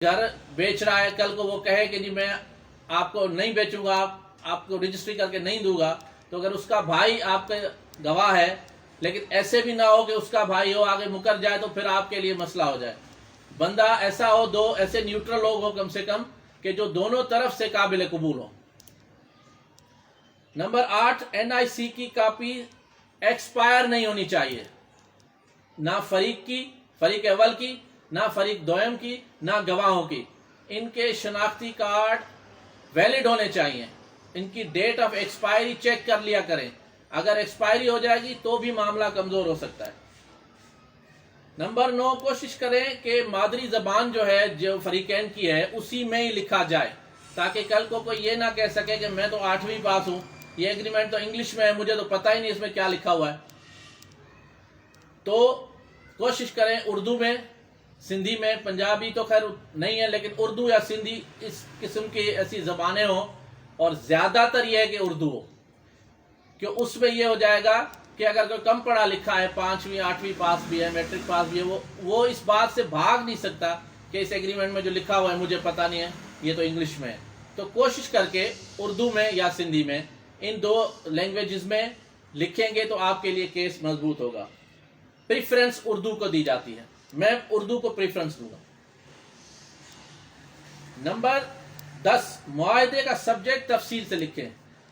घर बेच रहा है, कल को वो कहे कि जी मैं आपको नहीं बेचूंगा, आपको रजिस्ट्री करके नहीं दूंगा, तो अगर उसका भाई आपका गवाह है, लेकिन ऐसे भी ना हो कि उसका भाई हो आगे मुकर जाए तो फिर आपके लिए मसला हो जाए। बंदा ऐसा हो, दो ऐसे न्यूट्रल लोग हो कम से कम कि जो दोनों तरफ से काबिल कबूल हो। नंबर 8, NIC की कॉपी एक्सपायर नहीं होनी चाहिए, ना फरीक की, फरीक अव्वल की, ना फरीक दोयम की, ना गवाहों की। इनके शनाख्ती कार्ड वैलिड होने चाहिए। इनकी डेट ऑफ एक्सपायरी चेक कर लिया करें, अगर एक्सपायरी हो जाएगी तो भी मामला कमजोर हो सकता है। नंबर 9, कोशिश करें कि मादरी जबान जो है, जो फरीकैन की है, उसी में ही लिखा जाए, ताकि कल को कोई ये ना कह सके कि मैं तो 8वीं पास हूं, ये एग्रीमेंट तो इंग्लिश में है, मुझे तो पता ही नहीं इसमें क्या लिखा हुआ है। तो कोशिश करें उर्दू में, सिंधी में, पंजाबी तो खैर नहीं है, लेकिन उर्दू या सिंधी इस किस्म की ऐसी जबानें हो, और ज्यादातर यह है कि उर्दू हो, कि उसमें यह हो जाएगा कि अगर कोई कम पढ़ा लिखा है, 5वीं 8वीं पास भी है, मैट्रिक पास भी है, वो इस बात से भाग नहीं सकता कि इस एग्रीमेंट में जो लिखा हुआ है मुझे पता नहीं है, ये तो इंग्लिश में है। तो कोशिश करके उर्दू में या सिंधी में, इन दो लैंग्वेजेस में लिखेंगे तो आपके लिए केस मजबूत होगा। प्रेफरेंस उर्दू को दी जाती है, मैं उर्दू को प्रेफरेंस दूंगा। नंबर 10, मुआहदे का सब्जेक्ट तफसील से लिखें।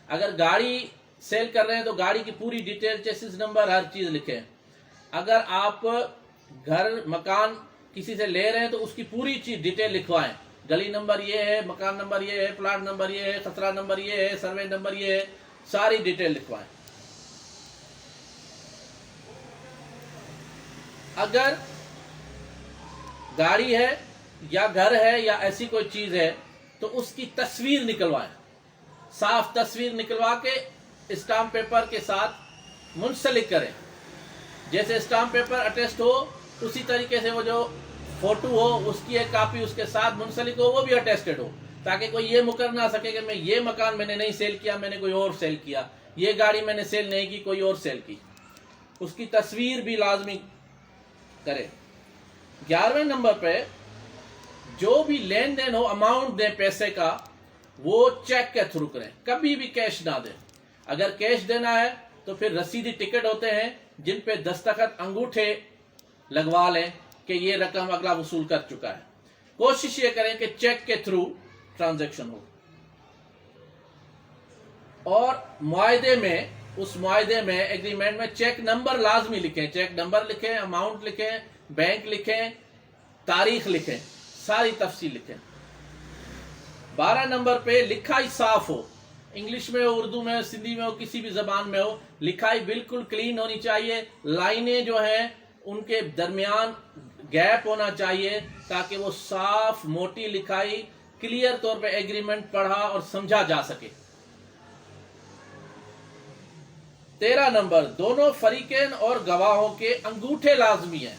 अगर गाड़ी सेल कर रहे हैं तो गाड़ी की पूरी डिटेल, चेसिस नंबर, हर चीज लिखें। अगर आप घर मकान किसी से ले रहे हैं तो उसकी पूरी चीज डिटेल लिखवाएं, गली नंबर ये है, मकान नंबर ये है, प्लाट नंबर ये है, खतरा नंबर ये है, सर्वे नंबर ये है, सारी डिटेल लिखवाएं। अगर गाड़ी है या घर है या ऐसी कोई चीज है तो उसकी तस्वीर निकलवाएं, साफ तस्वीर निकलवा के स्टाम्प पेपर के साथ मुंसलिक करें। जैसे स्टाम्प पेपर अटेस्ट हो उसी तरीके से वो जो फोटो हो उसकी एक कॉपी उसके साथ मुंसलिक हो, वो भी अटेस्टेड हो, ताकि कोई ये मुकर ना सके कि मैं ये मकान मैंने नहीं सेल किया, मैंने कोई और सेल किया, ये गाड़ी मैंने सेल नहीं की, कोई और सेल की। उसकी तस्वीर भी लाजमी करें। 11वें नंबर पे जो भी लेन देन हो, अमाउंट दें पैसे का, वो चेक के थ्रू करें, कभी भी कैश ना दें। अगर कैश देना है तो फिर रसीदी टिकट होते हैं जिन पे दस्तखत अंगूठे लगवा लें कि ये रकम अगला वसूल कर चुका है। कोशिश ये करें कि चेक के थ्रू ट्रांजैक्शन हो। और मुआहदे में, उस मुआहदे में, एग्रीमेंट में चेक नंबर लाजमी लिखें, चेक नंबर लिखें, अमाउंट लिखें, बैंक लिखें, तारीख लिखें, सारी तफसील लिखें। 12 नंबर पे लिखाई साफ हो, इंग्लिश में हो, उर्दू में हो, सिंधी में हो, किसी भी जबान में हो, लिखाई बिल्कुल क्लीन होनी चाहिए। लाइनें जो हैं उनके दरमियान गैप होना चाहिए ताकि वो साफ मोटी लिखाई क्लियर तौर पे एग्रीमेंट पढ़ा और समझा जा सके। 13 नंबर, दोनों फरीकेन और गवाहों के अंगूठे लाजमी हैं।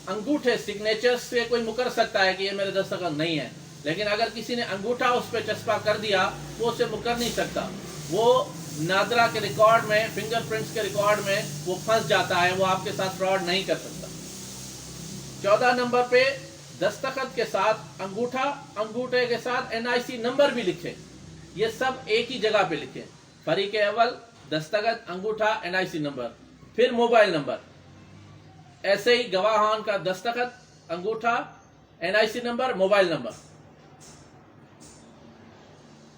अंगूठे, सिग्नेचर से कोई मुकर सकता है कि ये मेरे दस्तखत नहीं है, लेकिन अगर किसी ने अंगूठा उस पर चस्पा कर दिया वो उससे मुकर नहीं सकता, वो नादरा के रिकॉर्ड में, फिंगरप्रिंट्स के रिकॉर्ड में वो फंस जाता है, वो आपके साथ फ्रॉड नहीं कर सकता। 14 नंबर पे दस्तखत के साथ अंगूठा, अंगूठे के साथ NIC नंबर भी लिखें, ये सब एक ही जगह पे लिखें, फरीक अव्वल, दस्तखत, अंगूठा, NIC नंबर, फिर मोबाइल नंबर। ऐसे ही गवाहान का दस्तखत, अंगूठा, NIC नंबर, मोबाइल नंबर।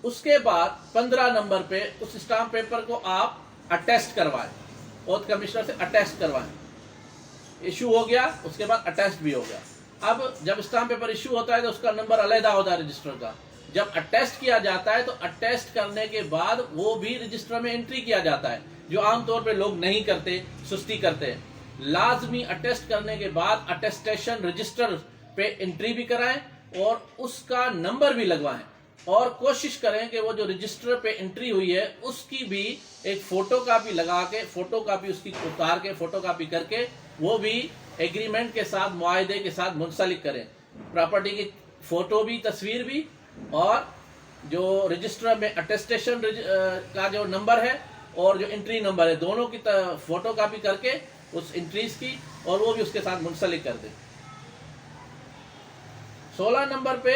उसके बाद 15 नंबर पे उस स्टाम्प पेपर को आप अटेस्ट करवाएं, ओथ कमिश्नर से अटेस्ट करवाएं। इशू हो गया, उसके बाद अटेस्ट भी हो गया। अब जब स्टाम्प पेपर इशू होता है तो उसका नंबर अलहदा होता है रजिस्टर का। जब अटेस्ट किया जाता है तो अटेस्ट करने के बाद वो भी रजिस्टर में एंट्री किया जाता है, जो आमतौर पे लोग नहीं करते, सुस्ती करते हैं। लाजमी अटेस्ट करने के बाद अटेस्टेशन रजिस्टर पे एंट्री भी कराएं और उसका नंबर भी लगवाएं, और कोशिश करें कि वो जो रजिस्टर पे एंट्री हुई है उसकी भी एक फोटो कापी लगा के, फोटो कापी उसकी उतार के, फोटो कापी करके वो भी एग्रीमेंट के साथ, मुआहदे के साथ मुंसलिक करें। प्रॉपर्टी की फोटो भी, तस्वीर भी, और जो रजिस्टर में अटेस्टेशन का जो नंबर है और जो एंट्री नंबर है, दोनों की फोटो कापी करके उस एंट्रीज की, और वो भी उसके साथ मुंसलिक कर दें। 16 नंबर पे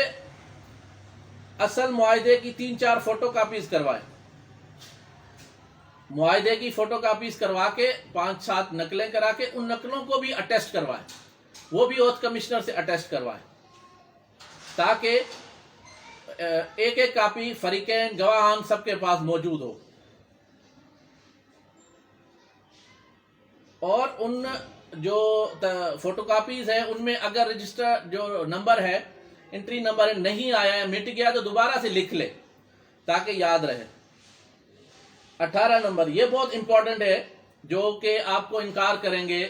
असल मुआहदे की 3-4 फोटो कापीज करवाएं। मुआहदे की फोटो कापीज करवा के 5-7 नकलें करा के उन नकलों को भी अटेस्ट करवाएं, वो भी ओथ कमिश्नर से अटेस्ट करवाएं, ताकि एक एक कापी फरीकैन गवाहान सबके पास मौजूद हो। और उन जो फोटोकॉपीज है उनमें अगर रजिस्टर जो नंबर है, एंट्री नंबर नहीं आया है, मिट गया, तो दोबारा से लिख ले ताकि याद रहे। 18 नंबर ये बहुत इंपॉर्टेंट है, जो कि आपको इनकार करेंगे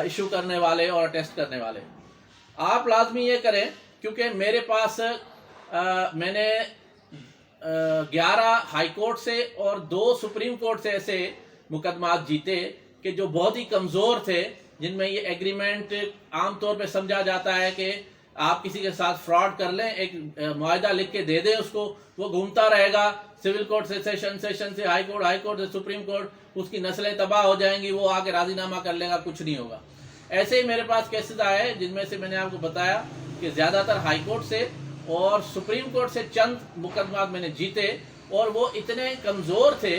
इशू करने वाले और टेस्ट करने वाले। आप लाजमी ये करें, क्योंकि मेरे पास मैंने 11 हाई कोर्ट से और 2 सुप्रीम कोर्ट से ऐसे मुकदमात जीते कि जो बहुत ही कमज़ोर थे, जिनमें ये एग्रीमेंट आमतौर पे समझा जाता है कि आप किसी के साथ फ्रॉड कर लें, एक मुआहदा लिख के दे दें उसको, वो घूमता रहेगा सिविल कोर्ट से सेशन, सेशन से हाई कोर्ट से सुप्रीम कोर्ट, उसकी नस्लें तबाह हो जाएंगी, वो आके राजीनामा कर लेगा, कुछ नहीं होगा। ऐसे ही मेरे पास केसेस आए जिनमें से मैंने आपको बताया कि ज़्यादातर हाई कोर्ट से और सुप्रीम कोर्ट से चंद मुकदमात मैंने जीते, और वो इतने कमज़ोर थे,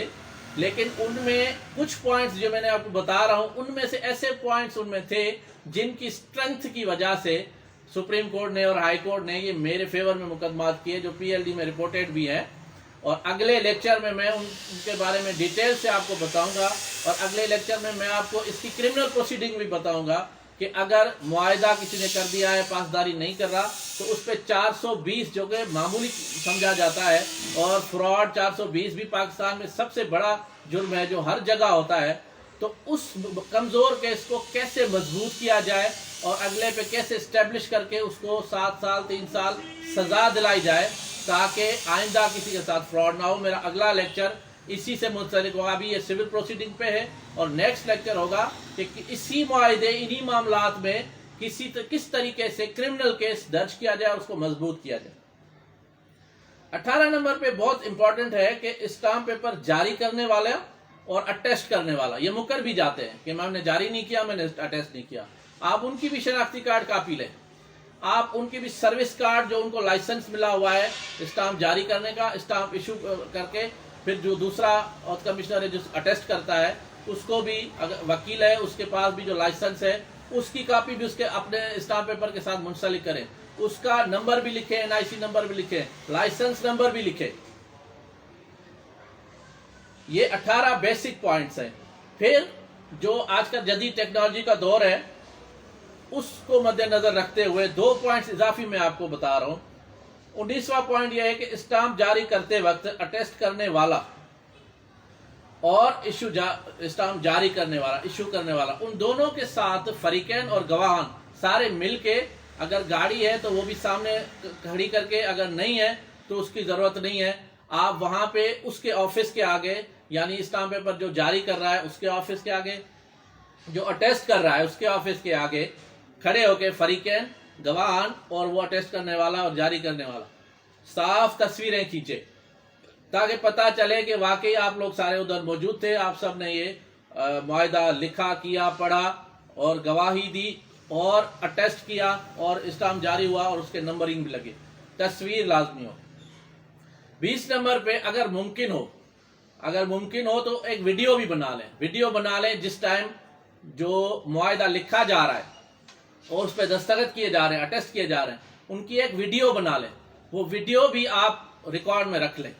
लेकिन उनमें कुछ पॉइंट्स जो मैंने आपको बता रहा हूं, उनमें से ऐसे पॉइंट्स उनमें थे जिनकी स्ट्रेंथ की वजह से सुप्रीम कोर्ट ने और हाई कोर्ट ने ये मेरे फेवर में मुकदमात किए, जो पीएलडी में रिपोर्टेड भी है। और अगले लेक्चर में मैं उनके बारे में डिटेल से आपको बताऊंगा, और अगले लेक्चर में मैं आपको इसकी क्रिमिनल प्रोसीडिंग भी बताऊंगा कि अगर मुआहदा किसी ने कर दिया है, पासदारी नहीं कर रहा, तो उस पर 420 जो कि मामूली समझा जाता है, और फ्रॉड 420 भी पाकिस्तान में सबसे बड़ा जुर्म है जो हर जगह होता है। तो उस कमज़ोर केस को कैसे मजबूत किया जाए और अगले पे कैसे इस्टेब्लिश करके उसको 7 साल 3 साल सज़ा दिलाई जाए, ताकि आइंदा किसी के साथ फ्रॉड ना हो। मेरा अगला लेक्चर इसी से मुतल्लिक होगा। अभी ये सिविल प्रोसीडिंग पे है, और नेक्स्ट लेक्चर होगा कि इसी मुआहदे, इन्हीं मामलात में किस तरीके से क्रिमिनल केस दर्ज किया जाए और उसको मजबूत किया जाए। 18 नंबर पे बहुत इंपॉर्टेंट है कि स्टाम्प पेपर जारी करने वाला और अटेस्ट करने वाला ये मुकर भी जाते हैं कि मैंने जारी नहीं किया, मैंने अटेस्ट नहीं किया। आप उनकी भी शनाख्ती कार्ड कापी लें, आप उनकी भी सर्विस कार्ड, जो उनको लाइसेंस मिला हुआ है स्टाम्प जारी करने का, स्टाम्प इशू करके फिर जो दूसरा ऑथ कमिश्नर है जो अटेस्ट करता है, उसको भी, अगर वकील है उसके पास भी जो लाइसेंस है, उसकी कॉपी भी उसके अपने स्टाम्प पेपर के साथ मुंसलिक करें, उसका नंबर भी लिखे, एनआईसी नंबर भी लिखे, लाइसेंस नंबर भी लिखे। ये 18 बेसिक पॉइंट्स हैं। फिर जो आज का जदीद टेक्नोलॉजी का दौर है, उसको मद्देनजर रखते हुए 2 पॉइंट्स इजाफी मैं आपको बता रहा हूं। 19वां पॉइंट यह है कि स्टाम्प जारी करते वक्त अटेस्ट करने वाला और स्टाम्प जारी करने वाला, इशू करने वाला, उन दोनों के साथ फरीकैन और गवाहान सारे मिलके, अगर गाड़ी है तो वो भी सामने खड़ी करके, अगर नहीं है तो उसकी जरूरत नहीं है, आप वहां पे उसके ऑफिस के आगे, यानी स्टाम्प पेपर जो जारी कर रहा है उसके ऑफिस के आगे, जो अटेस्ट कर रहा है उसके ऑफिस के आगे खड़े होके फरीकैन, गवाहान और वो अटेस्ट करने वाला और जारी करने वाला साफ तस्वीरें खींचे, ताकि पता चले कि वाकई आप लोग सारे उधर मौजूद थे, आप सब ने ये मुआहदा लिखा, किया, पढ़ा और गवाही दी और अटेस्ट किया और स्टाम्प जारी हुआ और उसके नंबरिंग भी लगे। तस्वीर लाजमी हो। 20 नंबर पे अगर मुमकिन हो तो एक वीडियो भी बना लें जिस टाइम जो मुआहदा लिखा जा रहा है और उस पर दस्तखत किए जा रहे हैं, अटेस्ट किए जा रहे हैं, उनकी एक वीडियो बना लें, वो वीडियो भी आप रिकॉर्ड में रख लें।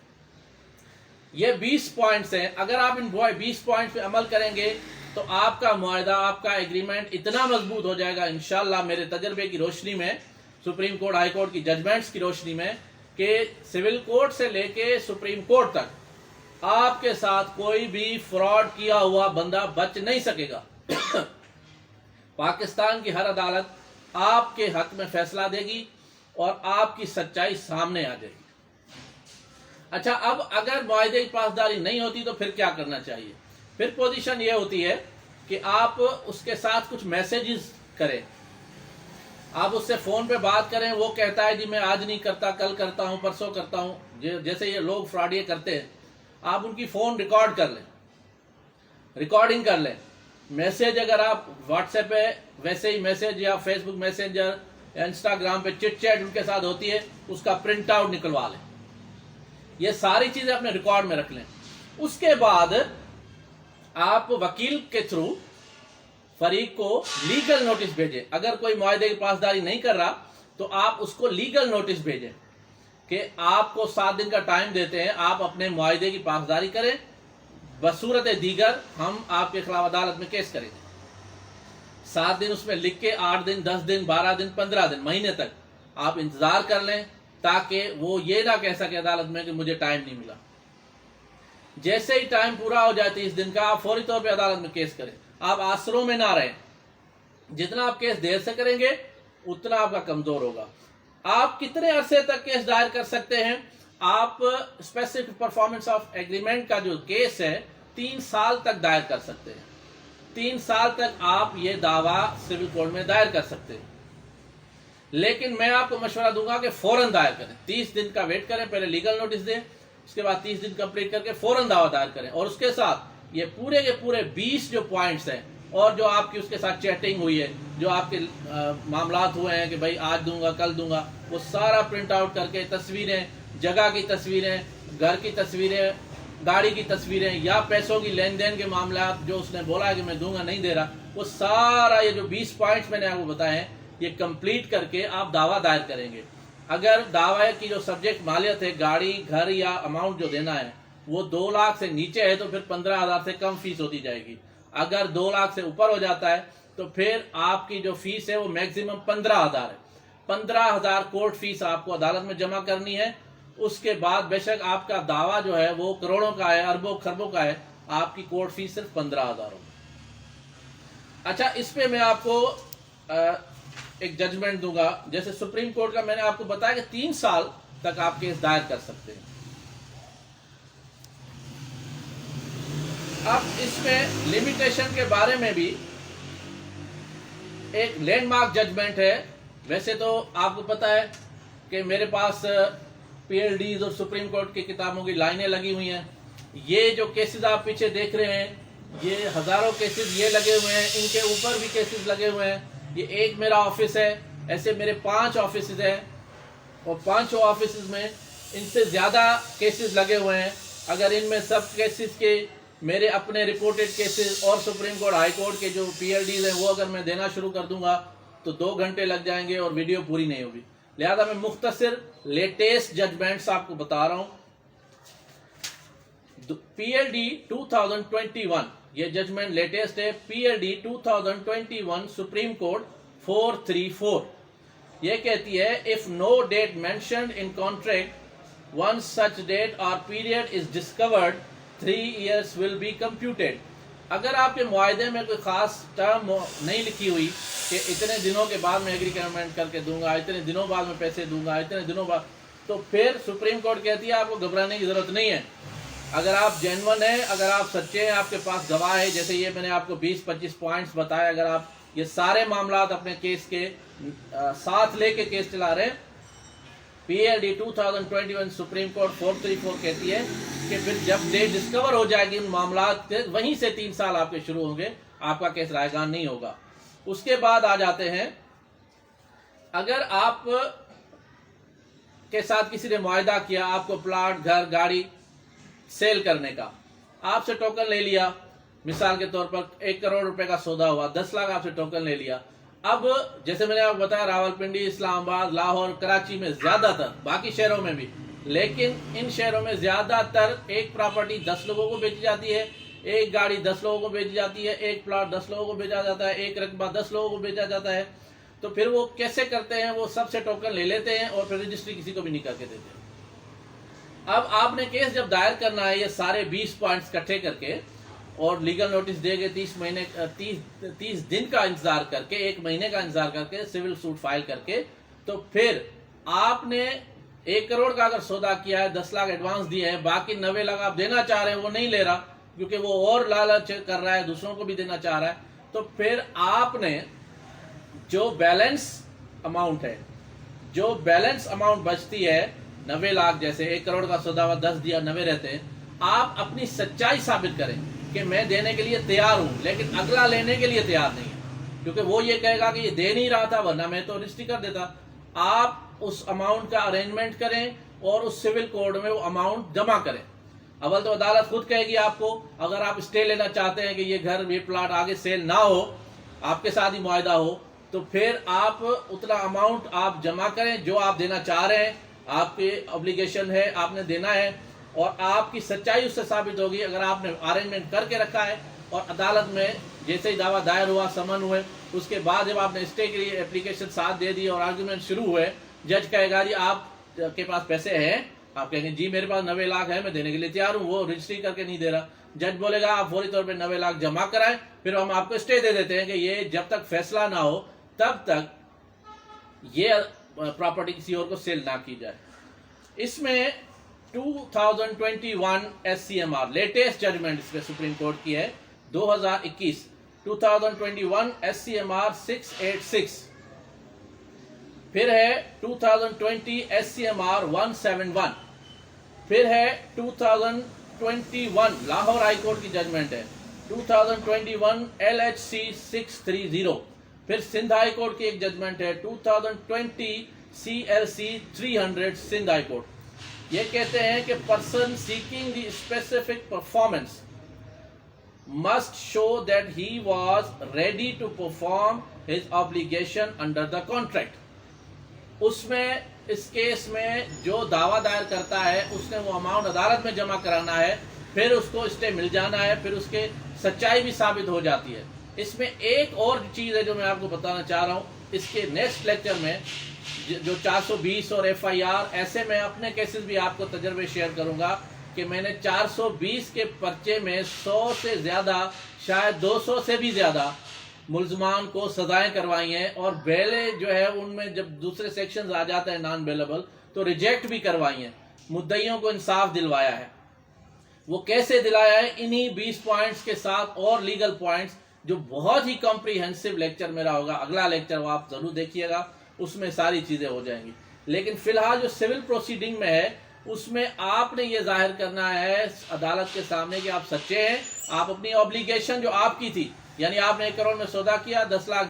ये 20 पॉइंट्स हैं। अगर आप इन 20 पॉइंट्स पे अमल करेंगे तो आपका मुआहदा, आपका एग्रीमेंट इतना मजबूत हो जाएगा इंशाअल्लाह, मेरे तजर्बे की रोशनी में, सुप्रीम कोर्ट, हाई कोर्ट की जजमेंट्स की रोशनी में, कि सिविल कोर्ट से लेके सुप्रीम कोर्ट तक आपके साथ कोई भी फ्रॉड किया हुआ बंदा बच नहीं सकेगा। पाकिस्तान की हर अदालत आपके हक में फैसला देगी और आपकी सच्चाई सामने आ जाएगी। अच्छा, अब अगर मुआहदे की पासदारी नहीं होती तो फिर क्या करना चाहिए? फिर पोजीशन ये होती है कि आप उसके साथ कुछ मैसेजेस करें, आप उससे फोन पे बात करें, वो कहता है जी मैं आज नहीं करता, कल करता हूं, परसों करता हूं, जैसे ये लोग फ्रॉड ये करते हैं। आप उनकी फोन रिकॉर्ड कर लें, रिकॉर्डिंग कर लें। मैसेज अगर आप व्हाट्सएप पे वैसे ही मैसेज या फेसबुक मैसेंजर یا انسٹاگرام پہ چٹ چیٹ ان کے ساتھ ہوتی ہے، اس کا پرنٹ آؤٹ نکلوا لیں. یہ ساری چیزیں اپنے ریکارڈ میں رکھ لیں. اس کے بعد آپ وکیل کے تھرو فریق کو لیگل نوٹس بھیجیں. اگر کوئی معاہدے کی پاسداری نہیں کر رہا تو آپ اس کو لیگل نوٹس بھیجیں کہ آپ کو 7 دن کا ٹائم دیتے ہیں، آپ اپنے معاہدے کی پاسداری کریں، بصورت دیگر ہم آپ کے خلاف عدالت میں کیس کریں گے. 7 دن اس میں لکھ کے 8 دن 10 دن 12 دن 15 دن مہینے تک آپ انتظار کر لیں، تاکہ وہ یہ نہ کہہ سکے عدالت میں کہ مجھے ٹائم نہیں ملا. جیسے ہی ٹائم پورا ہو جائے 30 دن کا، آپ فوری طور پہ عدالت میں کیس کریں. آپ آسروں میں نہ رہیں. جتنا آپ کیس دیر سے کریں گے اتنا آپ کا کمزور ہوگا. آپ کتنے عرصے تک کیس دائر کر سکتے ہیں؟ آپ اسپیسیفک پرفارمنس آف ایگریمنٹ کا جو کیس ہے 3 سال تک دائر کر سکتے ہیں. 3 سال تک آپ یہ دعویٰ سول کورٹ میں دائر کر سکتے ہیں. لیکن میں آپ کو مشورہ دوں گا کہ فوراً دائر کریں. 30 دن کا ویٹ کریں، پہلے لیگل نوٹس دیں، اس کے بعد 30 دن کمپلیٹ کر کے فوراً دعویٰ دائر کریں. اور اس کے ساتھ یہ پورے کے پورے 20 جو پوائنٹس ہیں اور جو آپ کی اس کے ساتھ چیٹنگ ہوئی ہے، جو آپ کے معاملات ہوئے ہیں کہ بھائی آج دوں گا کل دوں گا، وہ سارا پرنٹ آؤٹ کر کے تصویریں، جگہ کی تصویریں، گھر کی تصویریں، گاڑی کی تصویریں یا پیسوں کی لین دین کے معاملات جو اس نے بولا ہے کہ میں دوں گا نہیں دے رہا، وہ سارا یہ جو 20 پوائنٹس میں نے آپ کو بتائے ہیں یہ کمپلیٹ کر کے آپ دعویٰ دائر کریں گے. اگر دعوی کی جو سبجیکٹ مالیت ہے، گاڑی، گھر یا اماؤنٹ جو دینا ہے، وہ 2 لاکھ سے نیچے ہے تو پھر 15,000 سے کم فیس ہوتی جائے گی. اگر 2 لاکھ سے اوپر ہو جاتا ہے تو پھر آپ کی جو فیس ہے وہ میکسیمم 15,000 ہے. 15,000 کورٹ فیس آپ کو عدالت میں جمع کرنی ہے. اس کے بعد بے شک آپ کا دعویٰ جو ہے وہ کروڑوں کا ہے، اربوں خربوں کا ہے، آپ کی کورٹ فیس صرف 15,000 ہوگی. اچھا، اس پہ میں آپ کو ایک ججمنٹ دوں گا. جیسے سپریم کورٹ کا میں نے آپ کو بتایا کہ 3 سال تک آپ کیس دائر کر سکتے ہیں. اب اس میں لمیٹیشن کے بارے میں بھی ایک لینڈ مارک ججمنٹ ہے. ویسے تو آپ کو پتا ہے کہ میرے پاس پی ایل ڈیز اور سپریم کورٹ کی کتابوں کی لائنیں لگی ہوئی ہیں. یہ جو کیسز آپ پیچھے دیکھ رہے ہیں، یہ ہزاروں کیسز یہ لگے ہوئے ہیں، ان کے اوپر بھی کیسز لگے ہوئے ہیں. یہ ایک میرا آفس ہے، ایسے میرے 5 آفیسز ہیں، اور 5 آفیسز میں ان سے زیادہ کیسز لگے ہوئے ہیں. اگر ان میں سب کیسز کے میرے اپنے رپورٹڈ کیسز اور سپریم کورٹ ہائی کورٹ کے جو پی ایل ڈیز ہیں وہ اگر میں دینا شروع کر دوں گا تو 2 گھنٹے لگ جائیں گے اور ویڈیو پوری نہیں ہوگی. لہذا میں مختصر لیٹسٹ ججمنٹس آپ کو بتا رہا ہوں. پی ایل ڈی 2021 یہ ججمنٹ لیٹسٹ ہے. P L D 2021 supreme court 434 یہ کہتی ہے if no date mentioned in contract once such date or period is discovered 3 years will be computed. اگر آپ کے معاہدے میں کوئی خاص ٹرم نہیں لکھی ہوئی کہ اتنے دنوں کے بعد میں ایگریمنٹ کر کے دوں گا، اتنے دنوں بعد میں پیسے دوں گا، اتنے دنوں بعد، تو پھر سپریم کورٹ کہتی ہے آپ کو گھبرانے کی ضرورت نہیں ہے. اگر آپ جینون ہیں، اگر آپ سچے ہیں، آپ کے پاس گواہ ہے، جیسے یہ میں نے آپ کو 20-25 پوائنٹس بتائے، اگر آپ یہ سارے معاملات اپنے کیس کے ساتھ لے کے کیس چلا رہے ہیں، P L D 2021 supreme court 434 کہتی ہے کہ پھر جب ڈیٹ ڈسکور ہو جائے گی ان معاملات سے، وہیں سے 3 سال آپ کے شروع ہوں گے، آپ کا کیس رائے گان نہیں ہوگا. اس کے بعد آ جاتے ہیں، اگر آپ کے ساتھ کسی نے معاہدہ کیا، آپ کو پلاٹ، گھر، گاڑی سیل کرنے کا، آپ سے ٹوکن لے لیا، مثال کے طور پر 1 کروڑ روپے کا سودا ہوا، 10 لاکھ آپ سے ٹوکن لے لیا. اب جیسے میں نے آپ کو بتایا راولپنڈی، اسلام آباد، لاہور، کراچی میں زیادہ تر، باقی شہروں میں بھی، لیکن ان شہروں میں زیادہ تر ایک پراپرٹی 10 لوگوں کو بیچی جاتی ہے، ایک گاڑی 10 لوگوں کو بیچی جاتی ہے، ایک پلاٹ 10 لوگوں کو بیچا جاتا ہے، ایک رقبہ 10 لوگوں کو بیچا جاتا ہے. تو پھر وہ کیسے کرتے ہیں؟ وہ سب سے ٹوکن لے لیتے ہیں اور پھر رجسٹری کسی کو بھی نہیں کر کے دیتے ہیں. اب آپ نے کیس جب دائر کرنا ہے یہ سارے 20 پوائنٹس اکٹھے کر کے اور لیگل نوٹس دے گے 30 دن کا انتظار کر کے، 1 مہینے کا انتظار کر کے، سول سوٹ فائل کر کے، تو پھر آپ نے 1 کروڑ کا اگر سودا کیا ہے، 10 لاکھ ایڈوانس دیے ہیں، باقی 90 لاکھ آپ دینا چاہ رہے ہیں، وہ نہیں لے رہا کیونکہ وہ اور لالچ کر رہا ہے، دوسروں کو بھی دینا چاہ رہا ہے، تو پھر آپ نے جو بیلنس اماؤنٹ ہے، جو بیلنس اماؤنٹ بچتی ہے 90 لاکھ، جیسے 1 کروڑ کا سودا ہوا، 10 دیا، 90 رہتے ہیں، آپ اپنی سچائی ثابت کریں کہ میں دینے کے لیے تیار ہوں لیکن اگلا لینے کے لیے تیار نہیں ہے. کیونکہ وہ یہ کہے گا کہ یہ دے نہیں رہا تھا ورنہ میں تو رجسٹری کر دیتا. آپ اس اماؤنٹ کا ارینجمنٹ کریں اور اس سول کوڈ میں وہ اماؤنٹ جمع کریں. اول تو عدالت خود کہے گی آپ کو اگر آپ اسٹے لینا چاہتے ہیں کہ یہ گھر یہ پلاٹ آگے سیل نہ ہو, آپ کے ساتھ ہی معاہدہ ہو, تو پھر آپ اتنا اماؤنٹ آپ جمع کریں جو آپ دینا چاہ رہے ہیں, آپ کی اوبلیگیشن ہے, آپ نے دینا ہے, اور آپ کی سچائی اس سے ثابت ہوگی اگر آپ نے ارینجمنٹ کر کے رکھا ہے. اور عدالت میں جیسے ہی دعویٰ دائر ہوا, سمن ہوئے, اس کے بعد جب آپ نے اسٹے کے لیے اپلیکیشن ساتھ دے دی اور آرگومنٹ شروع ہوئے, جج کہے گا جی آپ کے پاس پیسے ہیں, آپ کہیں گے جی میرے پاس 90 لاکھ ہے, میں دینے کے لیے تیار ہوں, وہ رجسٹری کر کے نہیں دے رہا. جج بولے گا آپ فوری طور پہ 90 لاکھ جمع کرائیں, پھر ہم آپ کو اسٹے دے دیتے ہیں کہ یہ جب تک فیصلہ نہ ہو تب تک یہ پراپرٹی کسی اور کو سیل نہ کی جائے. اس میں 2021 SCMR لیٹسٹ ججمنٹ اس پہ سپریم کورٹ کی ہے 2021, 2021 SCMR 686, پھر ہے 2020 SCMR 171, پھر ہے 2021 لاہور ہائی کورٹ کی ججمنٹ ہے 2021 LHC 630, پھر سندھ ہائی کورٹ کی ایک ججمنٹ ہے 2020 CLC 300 سندھ ہائی کورٹ. یہ کہتے ہیں کہ person seeking the specific performance must show that he was ready to perform his obligation under the contract. اس میں اس کیس میں جو دعویٰ دائر کرتا ہے اس نے وہ اماؤنٹ عدالت میں جمع کرانا ہے, پھر اس کو اسٹے مل جانا ہے, پھر اس کے سچائی بھی ثابت ہو جاتی ہے. اس میں ایک اور چیز ہے جو میں آپ کو بتانا چاہ رہا ہوں, اس کے نیکسٹ لیکچر میں جو 420 اور FIR, ایسے میں اپنے کیسز بھی آپ کو تجربے شیئر کروں گا کہ میں نے 420 کے پرچے میں 100 سے زیادہ, شاید 200 سے بھی زیادہ ملزمان کو سزائیں کروائی ہیں, اور بیلے جو ہے ان میں جب دوسرے سیکشنز آ جاتے ہیں نان بیلیبل تو ریجیکٹ بھی کروائی ہیں. مدعیوں کو انصاف دلوایا ہے. وہ کیسے دلایا ہے؟ انہی 20 پوائنٹس کے ساتھ اور لیگل پوائنٹس, جو بہت ہی کمپریہنسو لیکچر میرا ہوگا. اگلا لیکچر وہ آپ ضرور دیکھیے گا, اس میں ساری چیزیں ہو جائیں گی. لیکن فی الحال جو سول پروسیڈنگ میں ہے اس میں آپ نے یہ ظاہر کرنا ہے عدالت کے سامنے کہ آپ سچے ہیں, آپ اپنی اوبلیگیشن جو آپ کی تھی, یعنی آپ نے 1 کروڑ میں سودا کیا, 10 لاکھ